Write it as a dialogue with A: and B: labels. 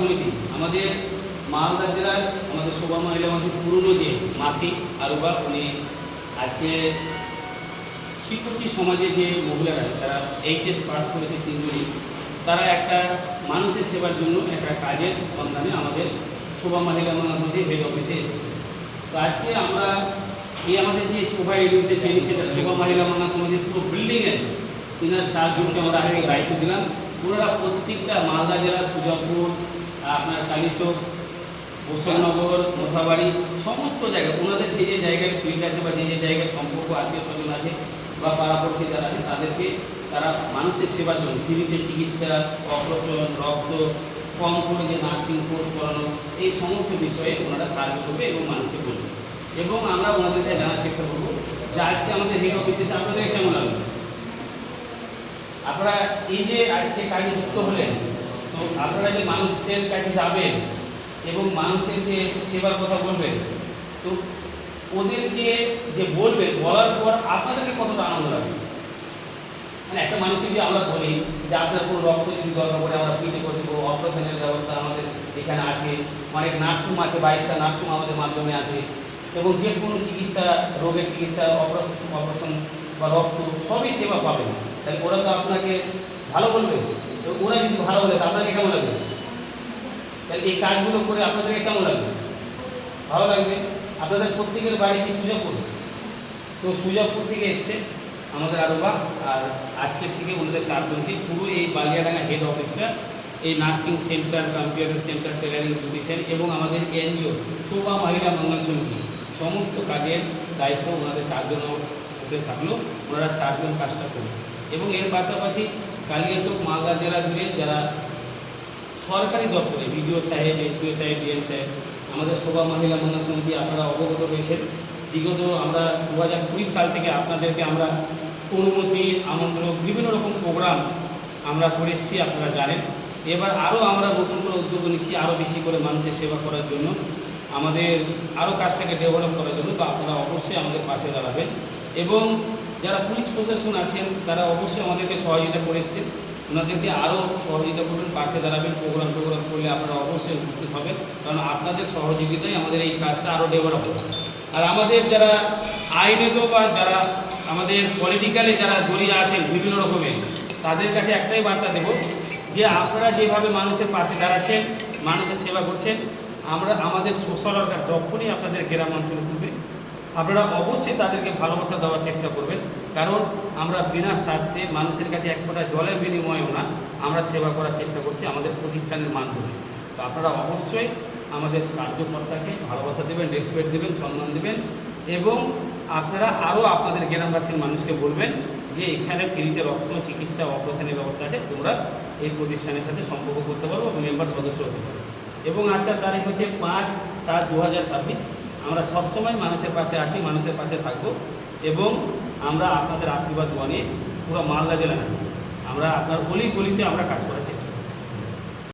A: সমিতি আমাদের মালদা জেলার আমাদের শোভা মহিলা মন্দির পুরনো যে মাসি আরুবা উনি আজকে শিক্ষার্থী সমাজে যে মহিলারা তারা এইচএস পাস করেছে তিনজনই, তারা একটা মানুষের সেবার জন্য একটা কাজের সন্ধানে আমাদের শোভা মহিলা মন্দির হেড অফিসে এসেছে। তো আজকে আমরা এই আমাদের যে শোভা এডুকেশন ট্রেনিং সেন্টার শোভা মহিলা সমাজের পুরো বিল্ডিংয়ের তিনার 4 জনকে আমরা আগে দায়িত্ব দিলাম। ওনারা প্রত্যেকটা মালদা জেলার সুজাপুর, আপনার কালীচক, বৈষ্ণবনগর, মোথাবাড়ি সমস্ত জায়গায় ওনাদের যে যে জায়গায় ফিল্ড আছে বা যে যে জায়গায় সম্পর্ক আত্মীয় স্বজন আছে বা পাড়াপড়শি যারা আছে তাদেরকে তারা মানুষের সেবার জন্য ফ্রিতে চিকিৎসা, অপারেশন, রক্ত, কম করে যে নার্সিং কোর্স করানো, এই সমস্ত বিষয়ে ওনারা সাহায্য করবে এবং মানুষকে বলবে। এবং আমরা ওনাদেরকে জানার চেষ্টা করবো যে আজকে আমাদের হেড অফিসে আপনাদের কেমন লাগবে, আপনারা এই যে আজকে কাজে যুক্ত হলেন, তো আপনারা যে মানুষের কাছে যাবেন এবং মানুষের যে সেবার কথা বলবেন, তো ওদেরকে যে বলবেন বলার পর আপনাদেরকে কতটা আনন্দ লাগবে। মানে একটা মানুষকে যদি আমরা বলি যে আপনার কোনো রক্ত যদি দরকার পড়ে আমরা ফ্রিতে করে দেবো, অপারেশনের ব্যবস্থা আমাদের এখানে আছে, অনেক নার্সরুম আছে, 22টা নার্সরুম আমাদের মাধ্যমে আছে, এবং যে কোনো চিকিৎসা, রোগের চিকিৎসা, অপারেশন বা রক্ত সবই সেবা পাবেন। তাহলে ওরা তো আপনাকে ভালো বলবে, তো ওরা যদি ভালো বলে তো আপনাকে কেমন লাগবে? তাহলে এই কাজগুলো করে আপনাদেরকে কেমন লাগবে? ভালো লাগবে। আপনাদের প্রত্যেকের বাড়ি কি সুজাপুর? তো সুজাপুর থেকে এসছে আমাদের আরোবা, আর আজকে থেকে ওনাদের 4 জনকে পুরো এই বালিয়াডাঙ্গা হেড অফিসটা, এই nursing centre, computer centre, tailoring education এবং আমাদের এনজিও শোভা মহিলা মঙ্গল সমিতি সমস্ত কাজের দায়িত্ব ওনাদের 4 জন উপরে থাকলো। ওনারা 4 জন কাজটা করবে। এবং এর পাশাপাশি কালিয়াচক মালদা জেলা জুড়ে যারা সরকারি দপ্তরে বিডিও সাহেব, এসডিও সাহেব, ডিএম সাহেব, আমাদের শোভা মহিলা মঙ্গল সমিতি আপনারা অবগত রয়েছেন। বিগত আমরা 2020 সাল থেকে আপনাদেরকে আমরা অনুমতি, আমন্ত্রণ, বিভিন্ন রকম প্রোগ্রাম আমরা করে এসেছি, আপনারা জানেন। এবার আরও আমরা নতুন করে উদ্যোগ নিচ্ছি আরও বেশি করে মানুষের সেবা করার জন্য, আমাদের আরও কাজটাকে ডেভেলপ করার জন্য। তো আপনারা অবশ্যই আমাদের পাশে দাঁড়াবেন এবং যারা পুলিশ প্রশাসন আছেন তারা অবশ্যই আমাদেরকে সহযোগিতা করে এসেছেন, ওনাদেরকে আরও সহযোগিতা করবেন, পাশে দাঁড়াবেন। প্রোগ্রাম করলে আপনারা অবশ্যই উপস্থিত হবেন, কারণ আপনাদের সহযোগিতায় আমাদের এই কাজটা আরও ডেভেলপ হবে। আর আমাদের যারা আইনত বা যারা আমাদের পলিটিক্যালে যারা জড়িয়ে আছেন বিভিন্ন রকমের, তাদের কাছে একটাই বার্তা দেব যে আপনারা যেভাবে মানুষের পাশে দাঁড়াচ্ছেন, মানুষের সেবা করছেন, আমাদের সোশ্যাল ওয়ার্কার যখনই আপনাদের গ্রাম অঞ্চলে থাকবে আপনারা অবশ্যই তাদেরকে ভালোবাসা দেওয়ার চেষ্টা করবেন, কারণ আমরা বিনা স্বার্থে মানুষের কাছে 1 ফোঁটা জলের বিনিময়েও না আমরা সেবা করার চেষ্টা করছি আমাদের প্রতিষ্ঠানের মাধ্যমে। তো আপনারা অবশ্যই আমাদের কার্যকর্তাকে ভালোবাসা দেবেন, রেসপেক্ট দেবেন, সম্মান দেবেন এবং আপনারা আরও আপনাদের গ্রামবাসীর মানুষকে বলবেন যে এখানে ফ্রিতে রক্ত, চিকিৎসা, অপারেশনের ব্যবস্থা আছে, তোমরা এই প্রতিষ্ঠানের সাথে সম্পর্ক করতে পারবো এবং মেম্বার সদস্য হতে পারবো। এবং আজকের তারিখ হচ্ছে 5/7/2026। আমরা সবসময় মানুষের পাশে আছি, মানুষের পাশে থাকবো এবং আমরা আপনাদের আশীর্বাদ নিয়ে পুরো মালদা জেলা না, আমরা আপনার গলি গলিতে আমরা কাজ করার